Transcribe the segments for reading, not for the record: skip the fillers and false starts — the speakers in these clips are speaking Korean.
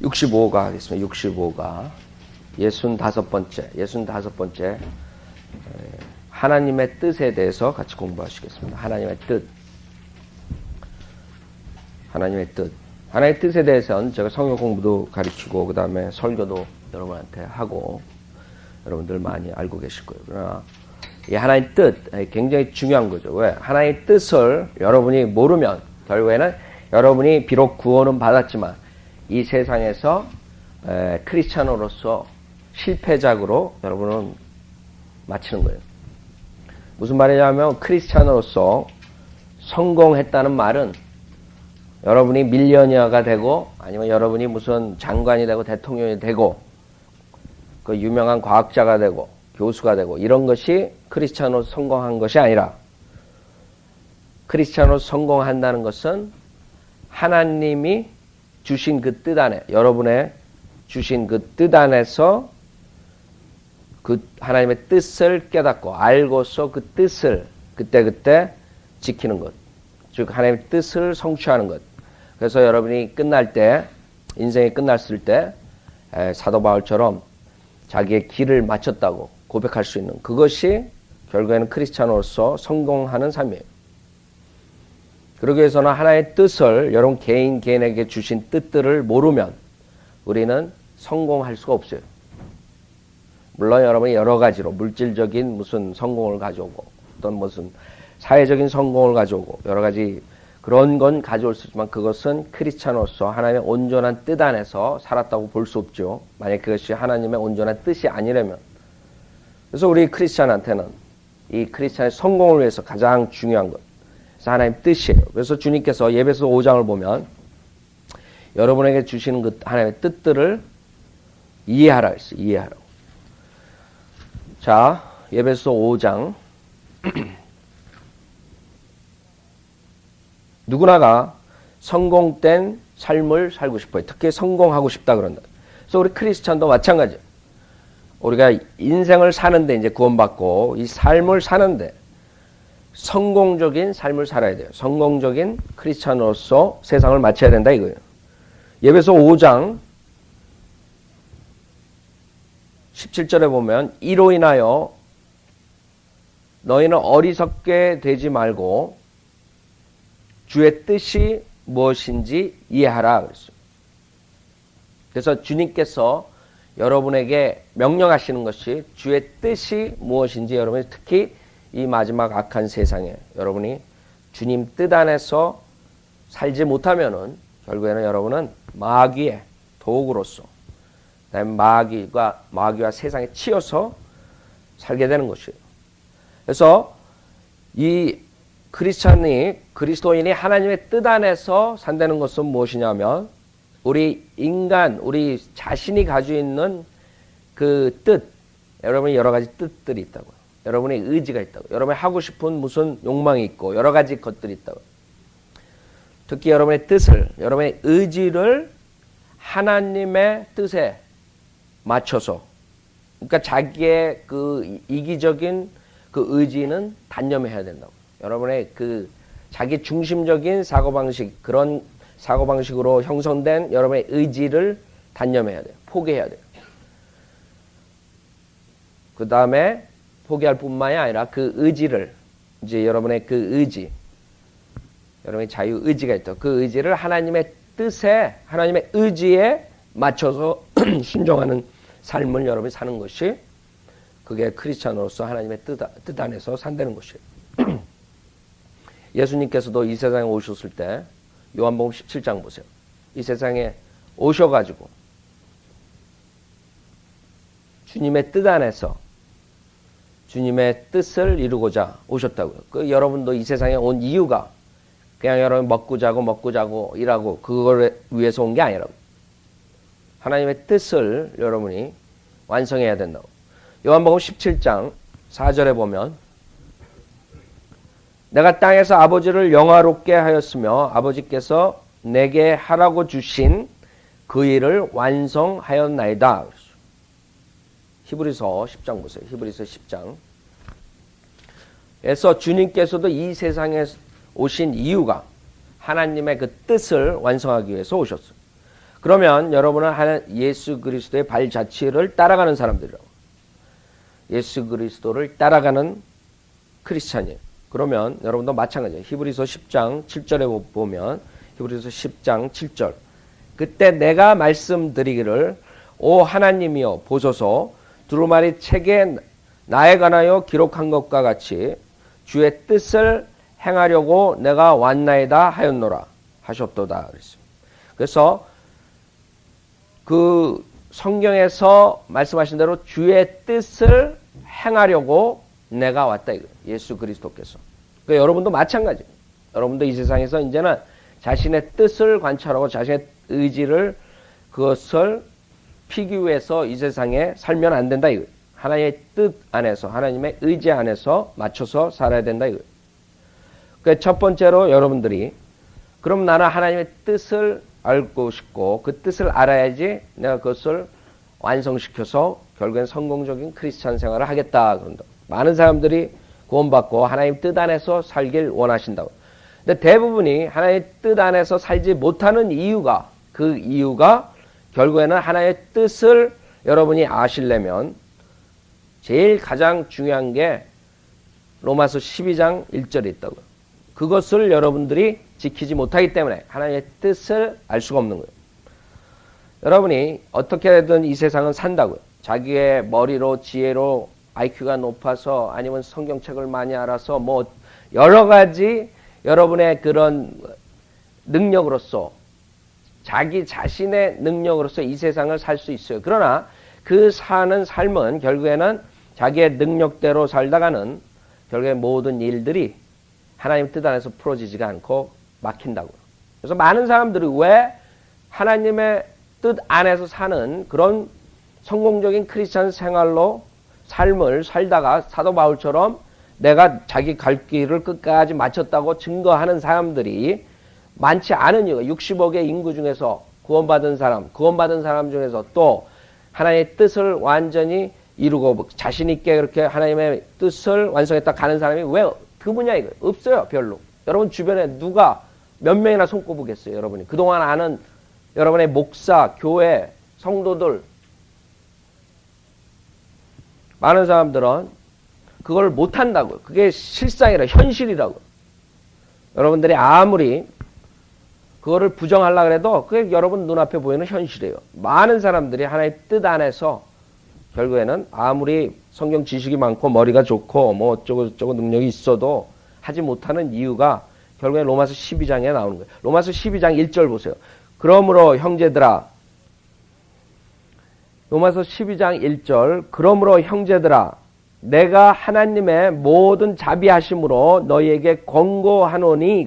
65가 하겠습니다. 65가 65번째 하나님의 뜻에 대해서 같이 공부하시겠습니다. 하나님의 뜻. 하나님의 뜻에 대해서는 제가 성경 공부도 가르치고 그 다음에 설교도 여러분한테 하고 여러분들 많이 알고 계실 거예요. 그러나 이 하나님의 뜻 굉장히 중요한 거죠. 왜? 하나님의 뜻을 여러분이 모르면 결국에는 여러분이 비록 구원은 받았지만 이 세상에서 크리스찬으로서 실패작으로 여러분은 마치는 거예요. 무슨 말이냐면 크리스찬으로서 성공했다는 말은 여러분이 밀리언니어가 되고 아니면 여러분이 무슨 장관이 되고 대통령이 되고 그 유명한 과학자가 되고 교수가 되고 이런 것이 크리스찬으로 성공한 것이 아니라 크리스찬으로 성공한다는 것은 하나님이 주신 그 뜻 안에 여러분의 주신 그 뜻 안에서 그 하나님의 뜻을 깨닫고 알고서 그 뜻을 그때그때 지키는 것. 즉 하나님의 뜻을 성취하는 것. 그래서 여러분이 끝날 때 인생이 끝났을 때 사도 바울처럼 자기의 길을 마쳤다고 고백할 수 있는 그것이 결국에는 크리스찬으로서 성공하는 삶이에요. 그러기 위해서는 하나의 뜻을 여러분 개인에게 주신 뜻들을 모르면 우리는 성공할 수가 없어요. 물론 여러분이 여러 가지로 물질적인 무슨 성공을 가져오고 어떤 무슨 사회적인 성공을 가져오고 여러 가지 그런 건 가져올 수 있지만 그것은 크리스찬으로서 하나님의 온전한 뜻 안에서 살았다고 볼 수 없죠. 만약 그것이 하나님의 온전한 뜻이 아니라면. 그래서 우리 크리스찬한테는 이 크리스찬의 성공을 위해서 가장 중요한 것. 그래서 하나님의 뜻이에요. 그래서 주님께서 예배서 5장을 보면 여러분에게 주시는 그 하나님의 뜻들을 이해하라 했어요. 이해하라고. 자, 예배서 5장. 누구나가 성공된 삶을 살고 싶어요. 특히 성공하고 싶다 그런다. 그래서 우리 크리스찬도 마찬가지예요. 우리가 인생을 사는데 이제 구원받고 이 삶을 사는데 성공적인 삶을 살아야 돼요. 성공적인 크리스찬으로서 세상을 마쳐야 된다 이거예요. 예배서 5장 17절에 보면 이로 인하여 너희는 어리석게 되지 말고 주의 뜻이 무엇인지 이해하라 그랬어요. 그래서 주님께서 여러분에게 명령하시는 것이 주의 뜻이 무엇인지 여러분이 특히 이 마지막 악한 세상에 여러분이 주님 뜻 안에서 살지 못하면은 결국에는 여러분은 마귀의 도구로서 마귀와 세상에 치여서 살게 되는 것이에요. 그래서 이 그리스도인이 하나님의 뜻 안에서 산다는 것은 무엇이냐면 우리 자신이 가지고 있는 그 뜻, 여러분이 여러 가지 뜻들이 있다고요. 여러분의 의지가 있다고. 여러분이 하고 싶은 무슨 욕망이 있고 여러 가지 것들이 있다고. 특히 여러분의 뜻을, 여러분의 의지를 하나님의 뜻에 맞춰서 그러니까 자기의 그 이기적인 그 의지는 단념해야 된다고. 여러분의 그 자기 중심적인 사고방식, 그런 사고방식으로 형성된 여러분의 의지를 단념해야 돼요. 포기해야 돼요. 그 다음에 포기할 뿐만이 아니라 그 의지를, 이제 여러분의 그 의지, 여러분의 자유의지가 있다. 그 의지를 하나님의 뜻에, 하나님의 의지에 맞춰서 순종하는 삶을 여러분이 사는 것이 그게 크리스찬으로서 하나님의 뜻 안에서 산다는 것이에요. 예수님께서도 이 세상에 오셨을 때 요한복음 17장 보세요. 이 세상에 오셔가지고 주님의 뜻 안에서 주님의 뜻을 이루고자 오셨다고요. 여러분도 이 세상에 온 이유가 그냥 여러분 먹고 자고 일하고 그걸 위해서 온 게 아니라고. 하나님의 뜻을 여러분이 완성해야 된다고. 요한복음 17장 4절에 보면 내가 땅에서 아버지를 영화롭게 하였으며 아버지께서 내게 하라고 주신 그 일을 완성하였나이다. 히브리서 10장 보세요. 히브리서 10장. 그래서 주님께서도 이 세상에 오신 이유가 하나님의 그 뜻을 완성하기 위해서 오셨어요. 그러면 여러분은 예수 그리스도의 발자취를 따라가는 사람들이라고. 예수 그리스도를 따라가는 크리스찬이에요. 그러면 여러분도 마찬가지예요. 히브리서 10장 7절에 보면 히브리서 10장 7절 그때 내가 말씀드리기를 오 하나님이여 보소서 두루마리 책에 나에 관하여 기록한 것과 같이 주의 뜻을 행하려고 내가 왔나이다 하였노라 하셨도다 그랬습니다. 그래서 그 성경에서 말씀하신 대로 주의 뜻을 행하려고 내가 왔다 이거예요. 예수 그리스도께서. 그러니까 여러분도 마찬가지예요. 여러분도 이 세상에서 이제는 자신의 뜻을 관찰하고 자신의 의지를 그것을 피기위해서 이 세상에 살면 안 된다 이거예요. 하나님의 뜻 안에서 하나님의 의지 안에서 맞춰서 살아야 된다 이거예요. 그러니까 첫 번째로 여러분들이 그럼 나는 하나님의 뜻을 알고 싶고 그 뜻을 알아야지 내가 그것을 완성시켜서 결국엔 성공적인 크리스찬 생활을 하겠다 그런다. 많은 사람들이 구원받고 하나님 뜻 안에서 살길 원하신다고. 근데 대부분이 하나님의 뜻 안에서 살지 못하는 이유가 그 이유가 결국에는 하나님의 뜻을 여러분이 아시려면 제일 가장 중요한 게 로마서 12장 1절에 있다고요. 그것을 여러분들이 지키지 못하기 때문에 하나님의 뜻을 알 수가 없는 거예요. 여러분이 어떻게든 이 세상은 산다고요. 자기의 머리로 지혜로 IQ가 높아서 아니면 성경책을 많이 알아서 뭐 여러 가지 여러분의 그런 능력으로서 자기 자신의 능력으로서 이 세상을 살 수 있어요. 그러나 그 사는 삶은 결국에는 자기의 능력대로 살다가는 결국에 모든 일들이 하나님 뜻 안에서 풀어지지가 않고 막힌다고요. 그래서 많은 사람들이 왜 하나님의 뜻 안에서 사는 그런 성공적인 크리스찬 생활로 삶을 살다가 사도 바울처럼 내가 자기 갈 길을 끝까지 마쳤다고 증거하는 사람들이 많지 않은 이유가 60억의 인구 중에서 구원받은 사람 중에서 또 하나님의 뜻을 완전히 이루고 자신 있게 그렇게 하나님의 뜻을 완성했다 가는 사람이 왜 드무냐 이거예요. 없어요. 별로. 여러분 주변에 누가 몇 명이나 손꼽으겠어요. 여러분이 그동안 아는 여러분의 목사, 교회, 성도들 많은 사람들은 그걸 못한다고요. 그게 실상이라 현실이라고. 여러분들이 아무리 그거를 부정하려고 해도 그게 여러분 눈앞에 보이는 현실이에요. 많은 사람들이 하나의 뜻 안에서 결국에는 아무리 성경 지식이 많고 머리가 좋고 뭐 어쩌고 능력이 있어도 하지 못하는 이유가 결국에 로마서 12장에 나오는 거예요. 로마서 12장 1절 보세요. 그러므로 형제들아 로마서 12장 1절 그러므로 형제들아 내가 하나님의 모든 자비하심으로 너희에게 권고하노니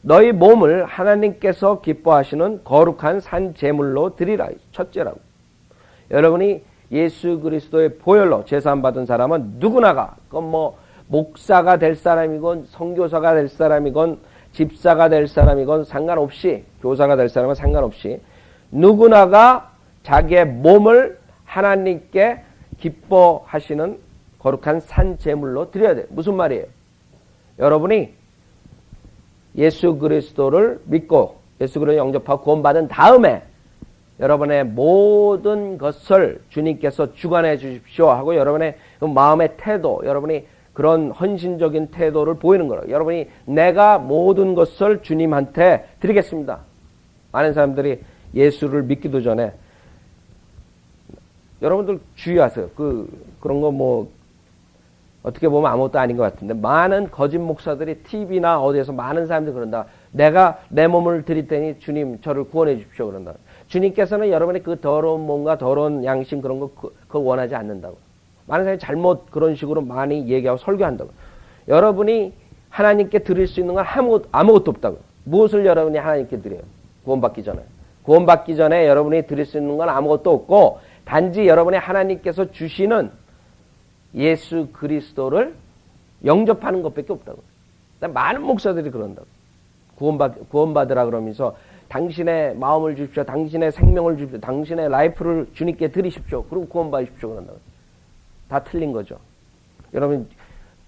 너희 몸을 하나님께서 기뻐하시는 거룩한 산 제물로 드리라. 첫째라고. 여러분이 예수 그리스도의 보혈로 제사함 받은 사람은 누구나가 그건 뭐 목사가 될 사람이건 선교사가 될 사람이건 집사가 될 사람이건 상관없이 교사가 될 사람은 상관없이 누구나가 자기의 몸을 하나님께 기뻐하시는 거룩한 산 제물로 드려야 돼요. 무슨 말이에요? 여러분이 예수 그리스도를 믿고 예수 그리스도를 영접하고 구원받은 다음에 여러분의 모든 것을 주님께서 주관해 주십시오 하고 여러분의 그 마음의 태도, 여러분이 그런 헌신적인 태도를 보이는 거예요. 여러분이 내가 모든 것을 주님한테 드리겠습니다. 많은 사람들이 예수를 믿기도 전에 여러분들 주의하세요. 그런 거 뭐 어떻게 보면 아무것도 아닌 것 같은데 많은 거짓 목사들이 TV나 어디에서 많은 사람들이 그런다. 내가 내 몸을 드릴 테니 주님 저를 구원해 주십시오 그런다. 주님께서는 여러분의 그 더러운 몸과 더러운 양심 그런 거 그걸 원하지 않는다고. 많은 사람이 잘못 그런 식으로 많이 얘기하고 설교한다고. 여러분이 하나님께 드릴 수 있는 건 아무것도 없다고. 무엇을 여러분이 하나님께 드려요? 구원받기 전에. 구원받기 전에 여러분이 드릴 수 있는 건 아무것도 없고 단지 여러분의 하나님께서 주시는 예수 그리스도를 영접하는 것밖에 없다고. 많은 목사들이 그런다고. 구원받으라 그러면서 당신의 마음을 주십시오. 당신의 생명을 주십시오. 당신의 라이프를 주님께 드리십시오. 그리고 구원받으십시오. 그런다고. 다 틀린 거죠.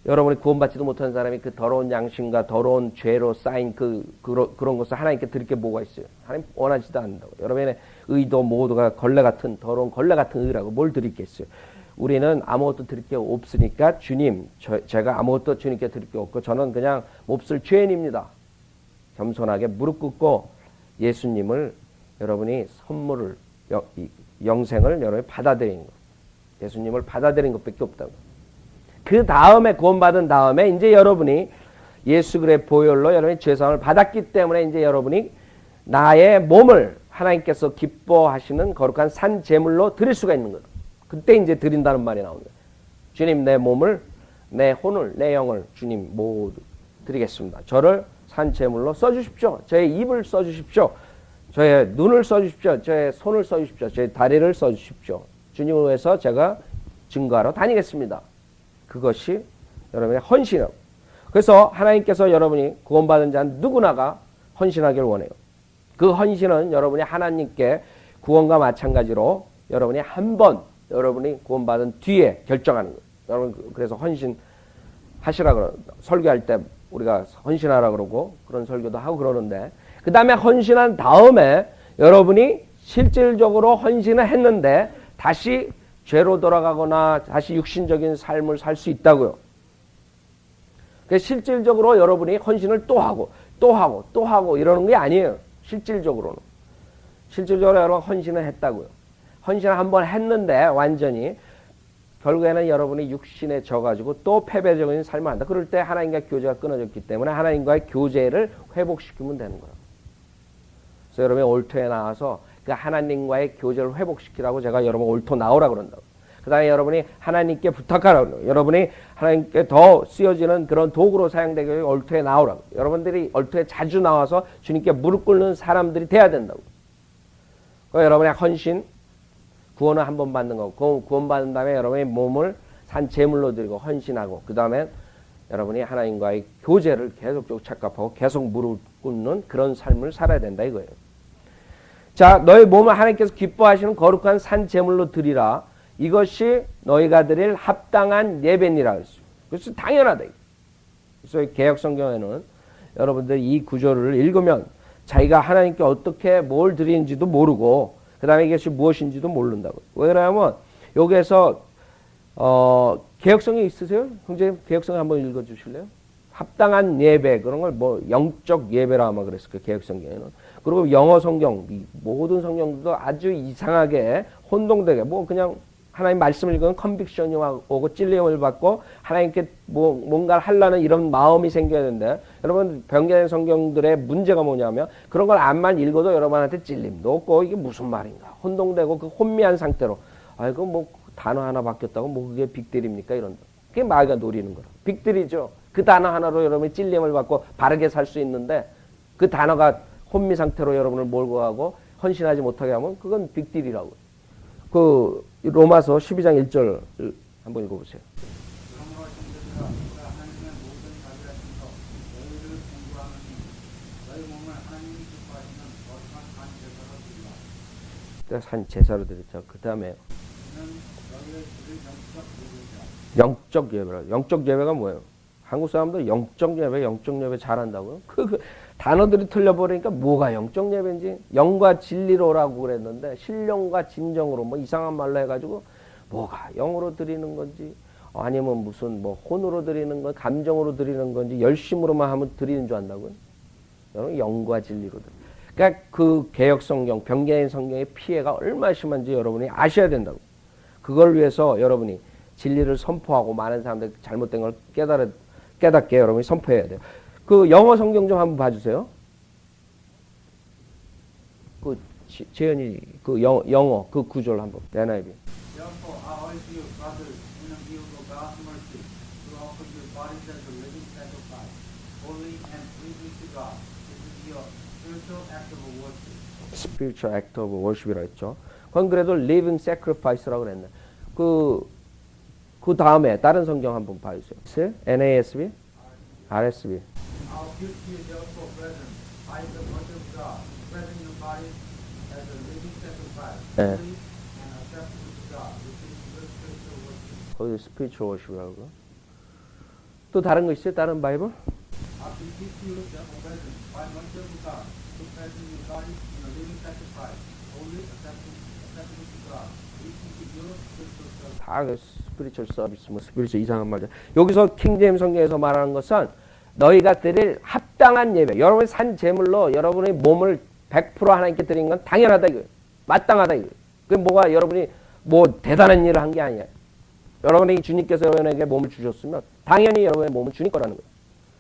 여러분이 구원받지도 못한 사람이 그 더러운 양심과 더러운 죄로 쌓인 그런 것을 하나님께 드릴 게 뭐가 있어요? 하나님 원하지도 않는다고. 여러분의 의도 모두가 걸레 같은 더러운 걸레 같은 의라고 뭘 드리겠어요? 우리는 아무것도 드릴 게 없으니까 주님, 제가 아무것도 주님께 드릴 게 없고 저는 그냥 몹쓸 죄인입니다. 겸손하게 무릎 꿇고 예수님을 여러분이 선물을 영생을 여러분이 받아들이는 것. 예수님을 받아들이는 것밖에 없다고. 그 다음에 구원받은 다음에 이제 여러분이 예수 그리스도의 보혈로 여러분이 죄사함을 받았기 때문에 이제 여러분이 나의 몸을 하나님께서 기뻐하시는 거룩한 산 제물로 드릴 수가 있는 거예요. 그때 이제 드린다는 말이 나옵니다. 주님 내 몸을 내 혼을 내 영을 주님 모두 드리겠습니다. 저를 산 제물로 써주십시오. 저의 입을 써주십시오. 저의 눈을 써주십시오. 저의 손을 써주십시오. 저의 다리를 써주십시오. 주님을 위해서 제가 증거하러 다니겠습니다. 그것이 여러분의 헌신이에요. 그래서 하나님께서 여러분이 구원받은 자 누구나가 헌신하기를 원해요. 그 헌신은 여러분이 하나님께 구원과 마찬가지로 여러분이 한 번 여러분이 구원받은 뒤에 결정하는 거예요. 여러분 그래서 헌신하시라 그럽니다. 설교할 때 우리가 헌신하라 그러고 그런 설교도 하고 그러는데 그 다음에 헌신한 다음에 여러분이 실질적으로 헌신을 했는데 다시 죄로 돌아가거나 다시 육신적인 삶을 살 수 있다고요. 그래서 실질적으로 여러분이 헌신을 또 하고 또 하고 또 하고 이러는 게 아니에요. 실질적으로는. 실질적으로 여러분 헌신을 했다고요. 헌신을 한번 했는데 완전히 결국에는 여러분이 육신에 져가지고 또 패배적인 삶을 한다. 그럴 때 하나님과 교제가 끊어졌기 때문에 하나님과의 교제를 회복시키면 되는 거예요. 그래서 여러분이 올토에 나와서 그 하나님과의 교제를 회복시키라고 제가 여러분 올토 나오라 그런다고. 그 다음에 여러분이 하나님께 부탁하라고. 여러분이 하나님께 더 쓰여지는 그런 도구로 사용되기 위해 올토에 나오라고. 여러분들이 올토에 자주 나와서 주님께 무릎 꿇는 사람들이 돼야 된다고. 여러분의 헌신, 구원을 한 번 받는 거고, 구원 받은 다음에 여러분의 몸을 산 제물로 드리고 헌신하고, 그 다음에 여러분이 하나님과의 교제를 계속적으로 착각하고 계속 무릎 꿇는 그런 삶을 살아야 된다 이거예요. 자, 너희 몸을 하나님께서 기뻐하시는 거룩한 산 제물로 드리라. 이것이 너희가 드릴 합당한 예배니라 했어요. 그래서 당연하다. 그래서 개역 성경에는 여러분들 이 구절을 읽으면 자기가 하나님께 어떻게 뭘 드리는지도 모르고 그 다음에 이것이 무엇인지도 모른다고. 왜 그러냐면 여기에서 개역성경 있으세요? 형제님 개역성경 한번 읽어주실래요? 합당한 예배 그런 걸 뭐 영적 예배라 아마 그랬을 거예요. 개역성경에는. 그리고 영어 성경 모든 성경들도 아주 이상하게 혼동되게 뭐 그냥 하나님 말씀을 읽으면 컨빅션이 오고 찔림을 받고 하나님께 뭐 뭔가를 하려는 이런 마음이 생겨야 되는데 여러분 변경된 성경들의 문제가 뭐냐면 그런 걸 암만 읽어도 여러분한테 찔림도 없고 이게 무슨 말인가 혼동되고 그 혼미한 상태로 아이고 뭐 단어 하나 바뀌었다고 뭐 그게 빅딜입니까 이런 그게 마귀가 노리는 거라 빅딜이죠. 그 단어 하나로 여러분이 찔림을 받고 바르게 살 수 있는데 그 단어가 혼미 상태로 여러분을 몰고 가고 헌신하지 못하게 하면 그건 빅딜이라고. 그 로마서 12장 1절 한번 읽어보세요. 산 제사로 드렸죠. 그 다음에 영적 예배라. 영적 예배가 뭐예요? 한국 사람들 영적 예배 잘한다고요? 그 단어들이 틀려버리니까 뭐가 영적 예배인지 영과 진리로라고 그랬는데 신령과 진정으로 뭐 이상한 말로 해가지고 뭐가 영으로 드리는 건지 아니면 무슨 뭐 혼으로 드리는 건 감정으로 드리는 건지 열심으로만 하면 드리는 줄 안다고요? 여러분 영과 진리로 드려. 그러니까 그 개역 성경, 변개인 성경의 피해가 얼마나 심한지 여러분이 아셔야 된다고. 그걸 위해서 여러분이 진리를 선포하고 많은 사람들이 잘못된 걸 깨닫게 여러분이 선포해야 돼요. 그 영어 성경 좀 한번 봐주세요. 그 재현이 그 영어 그 구절 한번 NIV. Spiritual act of worship이라고 했죠. 그건 그래도 living sacrifice라고 그랬네. 그 다음에 다른 성경 한번 봐주세요. NASB, RSB. 네. 거기 spiritual worship이라고. 또 다른 거 있어요? 다른 바이블? 다 스피리추얼 서비스, 뭐 스피리추얼 이상한 말이죠. 여기서 킹제임 성경에서 말하는 것은 너희가 드릴 합당한 예배. 여러분이 산 제물로 여러분의 몸을 100% 하나님께 드린 건 당연하다 이거예요. 마땅하다 이거예요. 그게 뭐가 여러분이 뭐 대단한 일을 한 게 아니야. 여러분이 주님께서 여러분에게 몸을 주셨으면 당연히 여러분의 몸은 주님 거라는 거예요.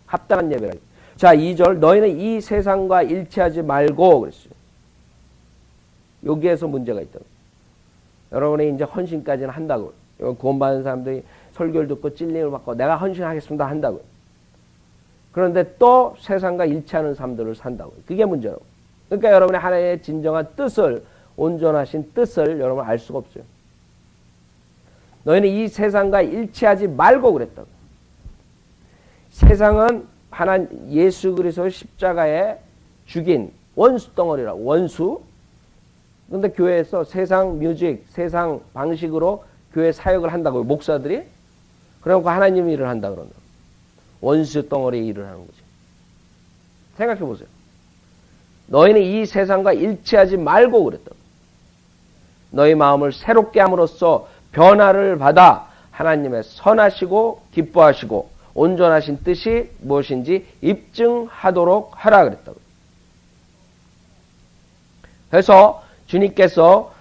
합당한 예배라. 자, 2절 너희는 이 세상과 일치하지 말고 그랬어요. 여기에서 문제가 있다. 여러분이 이제 헌신까지는 한다고. 구원받은 사람들이 설교를 듣고 찔림을 받고 내가 헌신하겠습니다 한다고. 그런데 또 세상과 일치하는 삶들을 산다고. 그게 문제라고. 그러니까 여러분이 하나님의 진정한 뜻을, 온전하신 뜻을 여러분 알 수가 없어요. 너희는 이 세상과 일치하지 말고 그랬다고. 세상은 예수 그리스도의 십자가에 죽인 원수 덩어리라고. 원수. 그런데 교회에서 세상 뮤직, 세상 방식으로 교회 사역을 한다고요. 목사들이. 그러고 하나님 일을 한다 그런다. 원수 덩어리 일을 하는 거지. 생각해 보세요. 너희는 이 세상과 일치하지 말고 그랬다고. 너희 마음을 새롭게 함으로써 변화를 받아 하나님의 선하시고 기뻐하시고 온전하신 뜻이 무엇인지 입증하도록 하라 그랬다고. 그래서 주님께서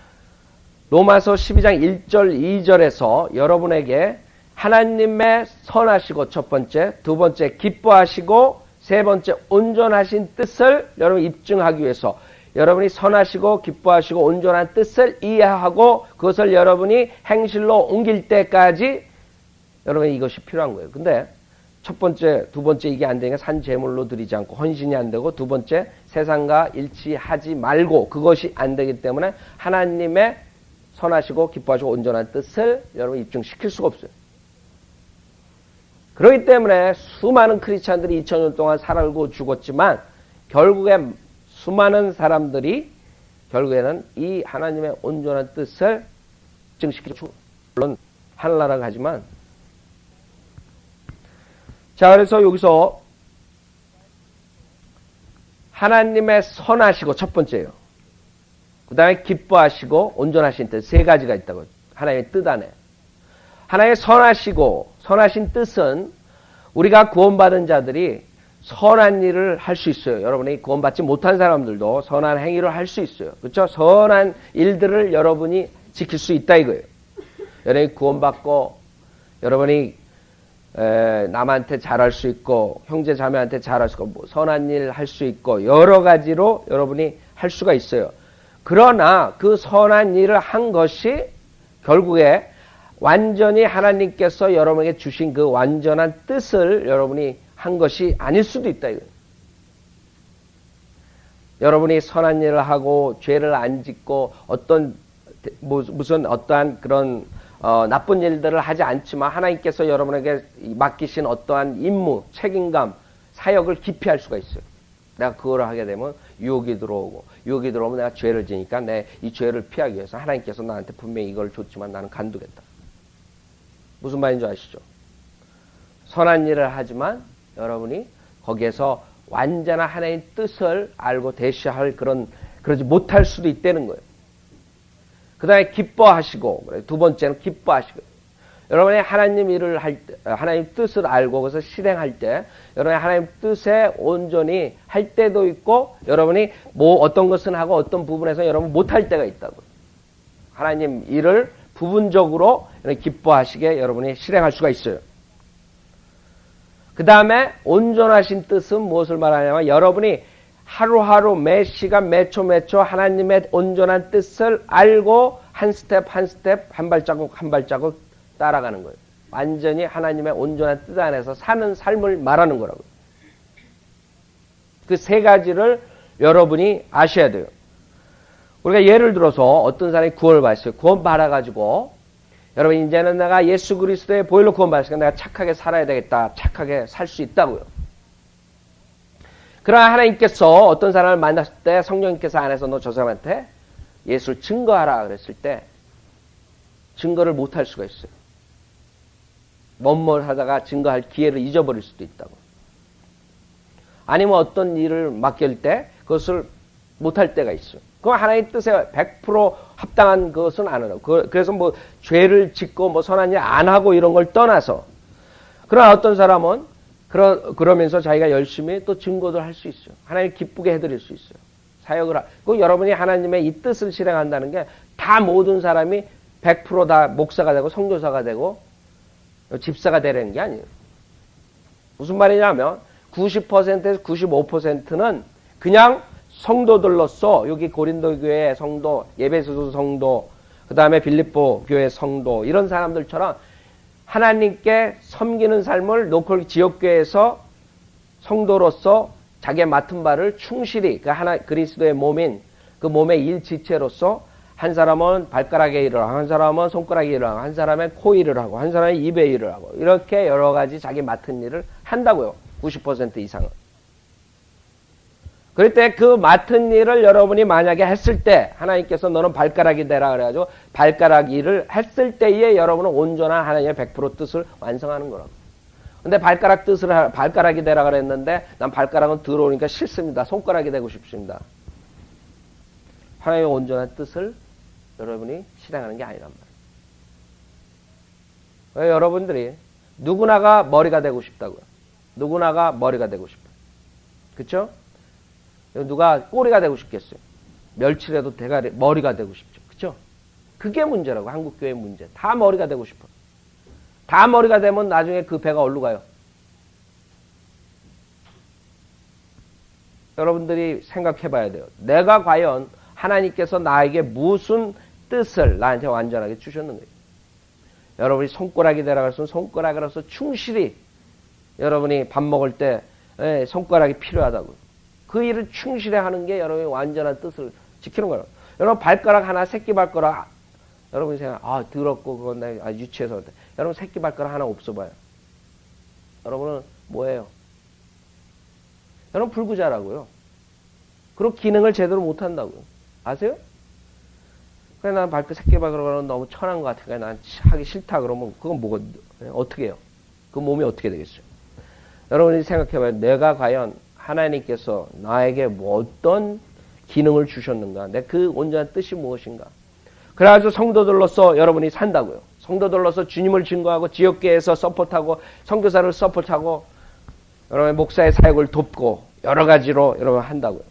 로마서 12장 1절 2절에서 여러분에게 하나님의 선하시고 첫 번째, 두 번째 기뻐하시고 세 번째 온전하신 뜻을 여러분 입증하기 위해서 여러분이 선하시고 기뻐하시고 온전한 뜻을 이해하고 그것을 여러분이 행실로 옮길 때까지 여러분이 이것이 필요한 거예요. 근데 첫 번째, 두 번째 이게 안 되니까 산 제물로 드리지 않고 헌신이 안 되고 두 번째 세상과 일치하지 말고 그것이 안 되기 때문에 하나님의 선하시고 기뻐하시고 온전한 뜻을 여러분 입증시킬 수가 없어요. 그렇기 때문에 수많은 크리스찬들이 2000년 동안 살고 죽었지만 결국에 수많은 사람들이 결국에는 이 하나님의 온전한 뜻을 증식시키고 물론 하늘나라가 하지만 자 그래서 여기서 하나님의 선하시고 첫 번째예요. 그 다음에 기뻐하시고 온전하신 뜻 세 가지가 있다고. 하나님의 뜻 안에 하나님의 선하신 뜻은 우리가 구원받은 자들이 선한 일을 할 수 있어요. 여러분이 구원받지 못한 사람들도 선한 행위를 할 수 있어요. 그렇죠? 선한 일들을 여러분이 지킬 수 있다 이거예요. 여러분이 구원받고 여러분이 남한테 잘할 수 있고 형제 자매한테 잘할 수 있고 뭐 선한 일 할 수 있고 여러 가지로 여러분이 할 수가 있어요. 그러나 그 선한 일을 한 것이 결국에 완전히 하나님께서 여러분에게 주신 그 완전한 뜻을 여러분이 한 것이 아닐 수도 있다. 이거. 여러분이 선한 일을 하고 죄를 안 짓고 무슨 어떠한 그런 나쁜 일들을 하지 않지만 하나님께서 여러분에게 맡기신 어떠한 임무, 책임감, 사역을 기피할 수가 있어요. 내가 그걸 하게 되면 유혹이 들어오면 내가 죄를 지니까 내 이 죄를 피하기 위해서 하나님께서 나한테 분명히 이걸 줬지만 나는 간두겠다. 무슨 말인지 아시죠? 선한 일을 하지만 여러분이 거기에서 완전한 하나님의 뜻을 알고 대시할 그러지 못할 수도 있다는 거예요. 그 다음에 기뻐하시고, 두 번째는 기뻐하시고. 여러분이 하나님 일을 할 때, 하나님 뜻을 알고 그것을 실행할 때, 여러분이 하나님 뜻에 온전히 할 때도 있고, 여러분이 뭐 어떤 것은 하고 어떤 부분에서 여러분 못할 때가 있다고. 하나님 일을 부분적으로 기뻐하시게 여러분이 실행할 수가 있어요. 그 다음에 온전하신 뜻은 무엇을 말하냐면 여러분이 하루하루 매 시간 매 초 하나님의 온전한 뜻을 알고 한 스텝 한 발자국 따라가는 거예요. 완전히 하나님의 온전한 뜻 안에서 사는 삶을 말하는 거라고요. 그 세 가지를 여러분이 아셔야 돼요. 우리가 예를 들어서 어떤 사람이 구원을 받았어요. 구원 받아가지고 여러분 이제는 내가 예수 그리스도의 보혈로 구원 받았으니까 내가 착하게 살아야 되겠다. 착하게 살 수 있다고요. 그러나 하나님께서 어떤 사람을 만났을 때 성령님께서 안에서 너 저 사람한테 예수를 증거하라 그랬을 때 증거를 못할 수가 있어요. 하다가 증거할 기회를 잊어버릴 수도 있다고. 아니면 어떤 일을 맡길 때 그것을 못할 때가 있어요. 그럼 하나님의 뜻에 100% 합당한 것은 안 하라고. 그래서 뭐 죄를 짓고 뭐 선한 일 안 하고 이런 걸 떠나서. 그러나 어떤 사람은 그러면서 자기가 열심히 또 증거도 할 수 있어요. 하나님 기쁘게 해드릴 수 있어요. 사역을 그 여러분이 하나님의 이 뜻을 실행한다는 게 다 모든 사람이 100% 목사가 되고 선교사가 되고 집사가 되는 게 아니에요. 무슨 말이냐면 90%에서 95%는 그냥 성도들로서 여기 고린도 교회 성도, 예배소 성도, 그 다음에 빌립보 교회 성도 이런 사람들처럼 하나님께 섬기는 삶을 로컬 지역교회에서 성도로서 자기의 맡은 바를 충실히 그 하나 그리스도의 몸인 그 몸의 일지체로서 한 사람은 발가락에 일을 하고 한 사람은 손가락에 일을 하고 한 사람은 코 일을 하고 한 사람은 입에 일을 하고 이렇게 여러 가지 자기 맡은 일을 한다고요. 90% 이상은. 그럴 때 그 맡은 일을 여러분이 만약에 했을 때 하나님께서 너는 발가락이 되라 그래가지고 발가락 일을 했을 때에 여러분은 온전한 하나님의 100% 뜻을 완성하는 거라고. 근데 발가락이 되라 그랬는데 난 발가락은 들어오니까 싫습니다. 손가락이 되고 싶습니다. 하나님의 온전한 뜻을 여러분이 실행하는 게 아니란 말이에요. 여러분들이 누구나가 머리가 되고 싶다고요. 누구나가 머리가 되고 싶어요. 그쵸? 누가 꼬리가 되고 싶겠어요? 멸치라도 대가리, 머리가 되고 싶죠. 그쵸? 그게 문제라고, 한국교회의 문제. 다 머리가 되고 싶어. 다 머리가 되면 나중에 그 배가 어디로 가요? 여러분들이 생각해 봐야 돼요. 내가 과연 하나님께서 나에게 무슨 뜻을 나한테 완전하게 주셨는가? 여러분이 손가락이 되라 그랬으면 손가락으로서 충실히 여러분이 밥 먹을 때 손가락이 필요하다고. 그 일을 충실히 하는 게 여러분이 완전한 뜻을 지키는 거예요. 여러분 발가락 하나, 새끼 발가락, 여러분이 생각, 더럽고 그건 내가 유치해서 그런데. 여러분 새끼 발가락 하나 없어봐요. 여러분은 뭐예요? 여러분 불구자라고요. 그리고 기능을 제대로 못한다고요. 아세요? 그래, 난 새끼 발가락은 너무 천한 것 같으니까 난 하기 싫다 그러면 그건 뭐가, 어떻게 해요? 그 몸이 어떻게 되겠어요? 여러분이 생각해봐요. 내가 과연 하나님께서 나에게 뭐 어떤 기능을 주셨는가? 내 그 온전한 뜻이 무엇인가? 그래가지고 성도들로서 여러분이 산다고요. 성도들로서 주님을 증거하고 지역계에서 서포트하고 선교사를 서포트하고 여러분의 목사의 사역을 돕고 여러 가지로 여러분 한다고요.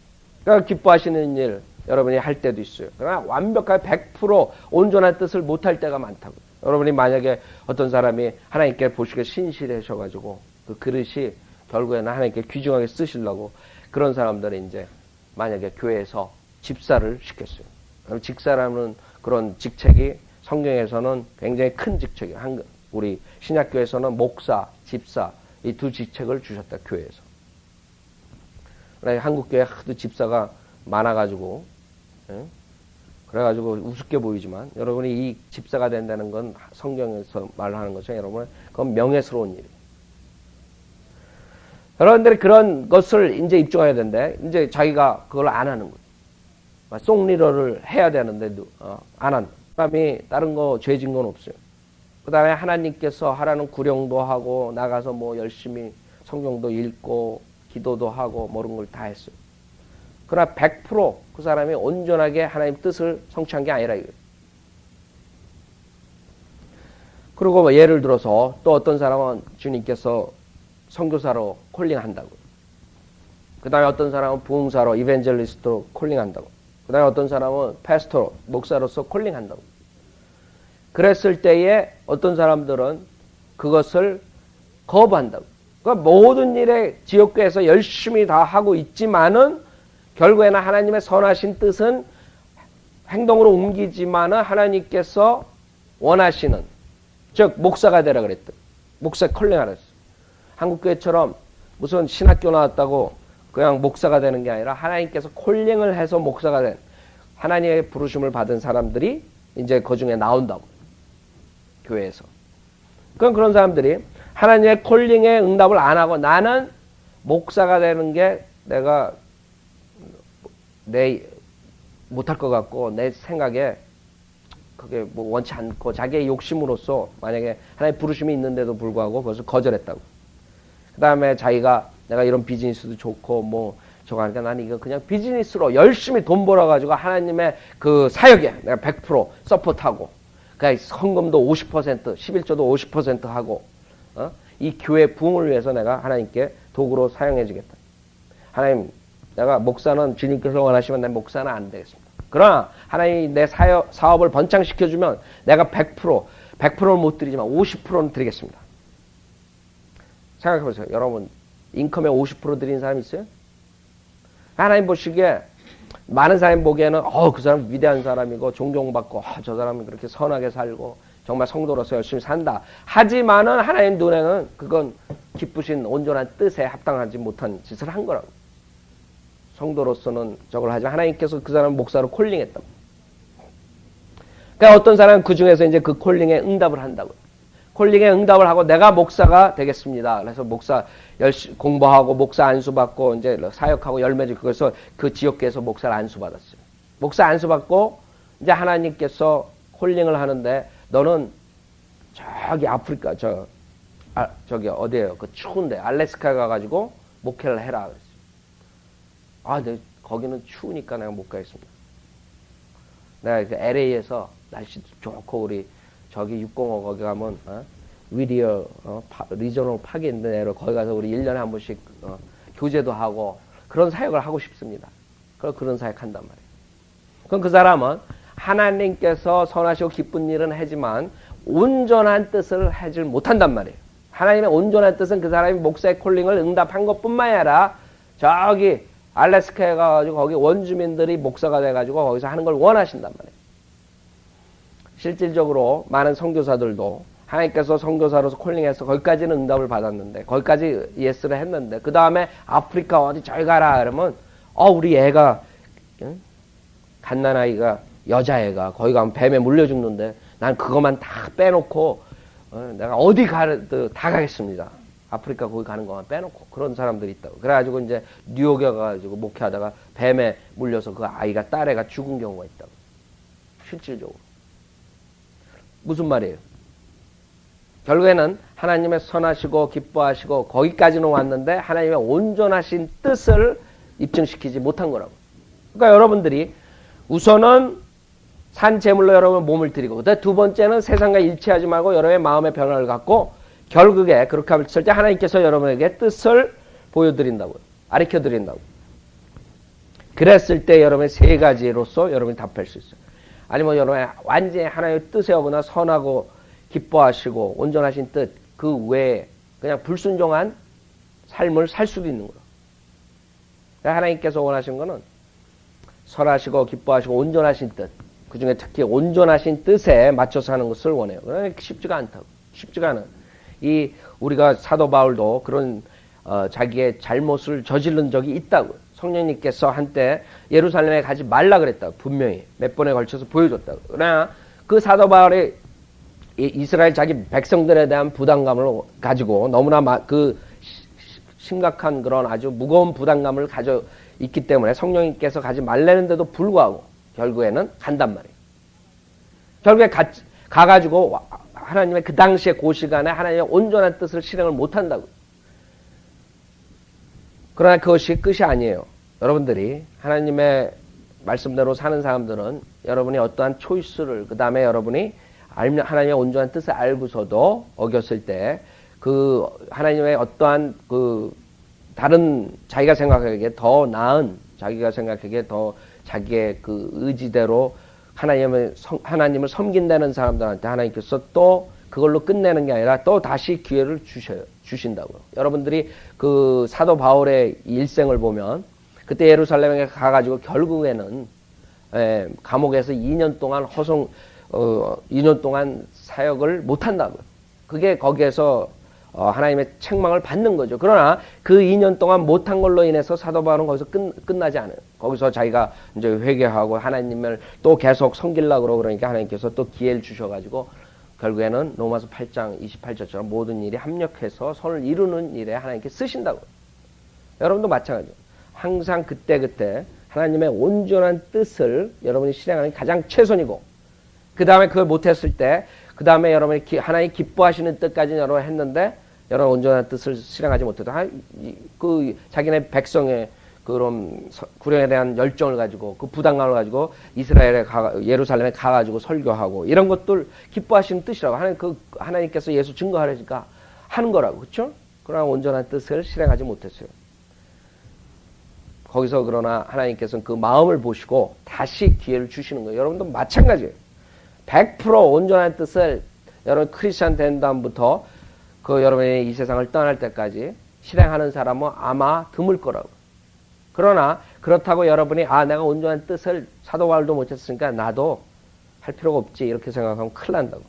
그러니까 기뻐하시는 일 여러분이 할 때도 있어요. 그러나 완벽하게 100% 온전한 뜻을 못할 때가 많다고요. 여러분이 만약에 어떤 사람이 하나님께 보시기에 신실하셔가지고 그 그릇이 결국에는 하나님께 귀중하게 쓰시려고 그런 사람들이 이제 만약에 교회에서 집사를 시켰어요. 집사라는 그런 직책이 성경에서는 굉장히 큰 직책이에요. 우리 신약교회에서는 목사, 집사 이 두 직책을 주셨다. 교회에서. 한국교회 하도 집사가 많아가지고 그래가지고 우습게 보이지만 여러분이 이 집사가 된다는 건 성경에서 말하는 것은 여러분 그건 명예스러운 일이에요. 여러분들이 그런 것을 이제 입증해야 되는데 이제 자기가 그걸 안 하는 거예요. 송리더를 해야 되는데 안 한다. 그 다음에 다른 거 죄진 건 없어요. 그 다음에 하나님께서 하라는 구령도 하고 나가서 뭐 열심히 성경도 읽고 기도도 하고 뭐 그런 걸 다 했어요. 그러나 100% 그 사람이 온전하게 하나님 뜻을 성취한 게 아니라 이거예요. 그리고 뭐 예를 들어서 또 어떤 사람은 주님께서 선교사로 콜링한다고. 그 다음에 어떤 사람은 부흥사로 이벤젤리스트로 콜링한다고. 그 다음에 어떤 사람은 패스토로 목사로서 콜링한다고. 그랬을 때에 어떤 사람들은 그것을 거부한다고. 그러니까 모든 일에 지역교회에서 열심히 다 하고 있지만은 결국에는 하나님의 선하신 뜻은 행동으로 옮기지만은 하나님께서 원하시는 즉 목사가 되라 그랬다. 목사 콜링하라 했어. 한국교회처럼 무슨 신학교 나왔다고 그냥 목사가 되는 게 아니라 하나님께서 콜링을 해서 목사가 된 하나님의 부르심을 받은 사람들이 이제 그 중에 나온다고. 교회에서. 그럼 그런 사람들이 하나님의 콜링에 응답을 안 하고 나는 목사가 되는 게 내가 못할 것 같고 내 생각에 그게 뭐 원치 않고 자기의 욕심으로서 만약에 하나의 부르심이 있는데도 불구하고 그것을 거절했다고. 그 다음에 자기가 내가 이런 비즈니스도 좋고 뭐 저거 하니까 나는 이거 그냥 비즈니스로 열심히 돈 벌어가지고 하나님의 그 사역에 내가 100% 서포트하고 그러니까 헌금도 50%, 11조도 50% 하고 이 교회 부흥을 위해서 내가 하나님께 도구로 사용해주겠다. 하나님, 내가 목사는 주님께서 원하시면 내 목사는 안 되겠습니다. 그러나 하나님이 내 사업을 번창시켜주면 내가 100%를 못 드리지만 50%는 드리겠습니다. 생각해보세요. 여러분, 인컴의 50% 드린 사람 있어요? 하나님 보시기에 많은 사람이 보기에는 그 사람 위대한 사람이고 존경받고 저 사람은 그렇게 선하게 살고 정말 성도로서 열심히 산다. 하지만은 하나님 눈에는 그건 기쁘신 온전한 뜻에 합당하지 못한 짓을 한 거라고. 성도로서는 저걸 하지만 하나님께서 그 사람 목사로 콜링했다. 그러니까 어떤 사람은 그 중에서 이제 그 콜링에 응답을 한다고. 콜링에 응답을 하고 내가 목사가 되겠습니다. 그래서 목사 열심히 공부하고 목사 안수받고 이제 사역하고 열매지 그래서 그 지역계에서 목사를 안수받았어요. 목사 안수받고 이제 하나님께서 콜링을 하는데 너는 저기 아프리카 저기 어디에요? 그 추운데 알래스카에 가가지고 목회를 해라 그랬어요. 네, 거기는 추우니까 내가 못 가겠습니다. 내가 그 LA에서 날씨 좋고 우리 저기 605 거기 가면 위디어 리저널 파기 있는데 거기 가서 우리 1년에 한 번씩 교제도 하고 그런 사역을 하고 싶습니다. 그런 사역 한단 말이에요. 그럼 그 사람은 하나님께서 선하시고 기쁜 일은 하지만 온전한 뜻을 하지 못한단 말이에요. 하나님의 온전한 뜻은 그 사람이 목사의 콜링을 응답한 것뿐만 아니라 저기 알래스카에 가가지고 거기 원주민들이 목사가 돼가지고 거기서 하는 걸 원하신단 말이에요. 실질적으로 많은 선교사들도 하나님께서 선교사로서 콜링해서 거기까지는 응답을 받았는데 거기까지 예스를 했는데 그 다음에 아프리카 어디 저기 가라 그러면 우리 애가 갓난아이가 여자애가 거기 가면 뱀에 물려 죽는데 난 그것만 다 빼놓고 내가 어디 다 가겠습니다. 아프리카 거기 가는 것만 빼놓고 그런 사람들이 있다고. 그래가지고 이제 뉴욕에 가가지고 목회하다가 뱀에 물려서 그 아이가 딸애가 죽은 경우가 있다고. 실질적으로. 무슨 말이에요? 결국에는 하나님의 선하시고 기뻐하시고 거기까지는 왔는데 하나님의 온전하신 뜻을 입증시키지 못한 거라고. 그러니까 여러분들이 우선은 산 제물로 여러분 몸을 드리고 두 번째는 세상과 일치하지 말고 여러분의 마음의 변화를 갖고 결국에 그렇게 했을 때 하나님께서 여러분에게 뜻을 보여드린다고요. 가르쳐드린다고. 그랬을 때 여러분의 세 가지로서 여러분이 답할 수 있어요. 아니면 여러분의 완전히 하나님의 뜻에 어긋나 선하고 기뻐하시고 온전하신 뜻 그 외에 그냥 불순종한 삶을 살 수도 있는 거예요. 하나님께서 원하신 거는 선하시고 기뻐하시고 온전하신 뜻 그 중에 특히 온전하신 뜻에 맞춰서 하는 것을 원해요. 그러니까 쉽지가 않다고. 쉽지가 않아. 우리가 사도 바울도 그런 자기의 잘못을 저지른 적이 있다고. 성령님께서 한때 예루살렘에 가지 말라 그랬다고. 분명히 몇 번에 걸쳐서 보여줬다고. 그러나 그 사도 바울이 이스라엘 자기 백성들에 대한 부담감을 가지고 너무나 그 심각한 그런 아주 무거운 부담감을 가져 있기 때문에 성령님께서 가지 말라는데도 불구하고 결국에는 간단 말이에요. 결국에 가가지고 하나님의 그 당시에 그 시간에 하나님의 온전한 뜻을 실행을 못한다고. 그러나 그것이 끝이 아니에요. 여러분들이 하나님의 말씀대로 사는 사람들은 여러분이 어떠한 초이스를 그 다음에 여러분이 하나님의 온전한 뜻을 알고서도 어겼을 때 그 하나님의 어떠한 그 다른 자기가 생각하기에 더 나은 자기가 생각하기에 더 자기의 그 의지대로 하나님을 섬긴다는 사람들한테 하나님께서 또 그걸로 끝내는 게 아니라 또 다시 기회를 주신다고요. 여러분들이 그 사도 바울의 일생을 보면 그때 예루살렘에 가가지고 결국에는 감옥에서 2년 동안 2년 동안 사역을 못한다고요. 그게 거기에서 하나님의 책망을 받는 거죠. 그러나 그 2년 동안 못한 걸로 인해서 사도 바울은 거기서 끝나지 않아요. 거기서 자기가 이제 회개하고 하나님을 또 계속 섬기려고 그러고 그러니까 하나님께서 또 기회를 주셔가지고 결국에는 로마서 8장 28절처럼 모든 일이 합력해서 선을 이루는 일에 하나님께 쓰신다고요. 여러분도 마찬가지죠. 항상 그때그때 하나님의 온전한 뜻을 여러분이 실행하는 게 가장 최선이고 그 다음에 그걸 못했을 때, 그 다음에 여러분이 하나님 기뻐하시는 뜻까지 여러분 했는데, 여러분 온전한 뜻을 실행하지 못해도, 그 자기네 백성의 그런 구령에 대한 열정을 가지고, 그 부담감을 가지고 이스라엘에 예루살렘에 가가지고 설교하고, 이런 것들 기뻐하시는 뜻이라고. 하나님께서 예수 증거하려니까 하는 거라고. 그렇죠? 그러나 온전한 뜻을 실행하지 못했어요. 거기서 그러나 하나님께서는 그 마음을 보시고 다시 기회를 주시는 거예요. 여러분도 마찬가지예요. 100% 온전한 뜻을 여러분 크리스찬 된 다음부터 그 여러분이 이 세상을 떠날 때까지 실행하는 사람은 아마 드물 거라고. 그러나 그렇다고 여러분이 내가 온전한 뜻을 사도 바울도 못했으니까 나도 할 필요가 없지 이렇게 생각하면 큰일 난다고.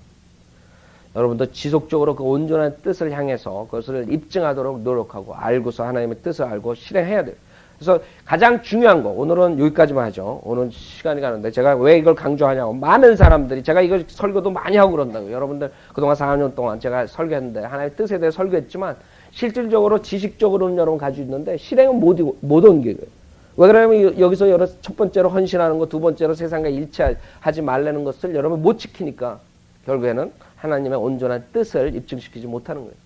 여러분도 지속적으로 그 온전한 뜻을 향해서 그것을 입증하도록 노력하고 알고서 하나님의 뜻을 알고 실행해야 돼요. 그래서 가장 중요한 거, 오늘은 여기까지만 하죠. 오늘 시간이 가는데 제가 왜 이걸 강조하냐고. 많은 사람들이, 제가 이거 설교도 많이 하고 그런다고요. 여러분들 그동안 4년 동안 제가 설교했는데 하나님의 뜻에 대해 설교했지만 실질적으로 지식적으로는 여러분 가지고 있는데 실행은 못 옮겨요. 왜 그러냐면 여기서 첫 번째로 헌신하는 거, 두 번째로 세상과 일치하지 말라는 것을 여러분 못 지키니까 결국에는 하나님의 온전한 뜻을 입증시키지 못하는 거예요.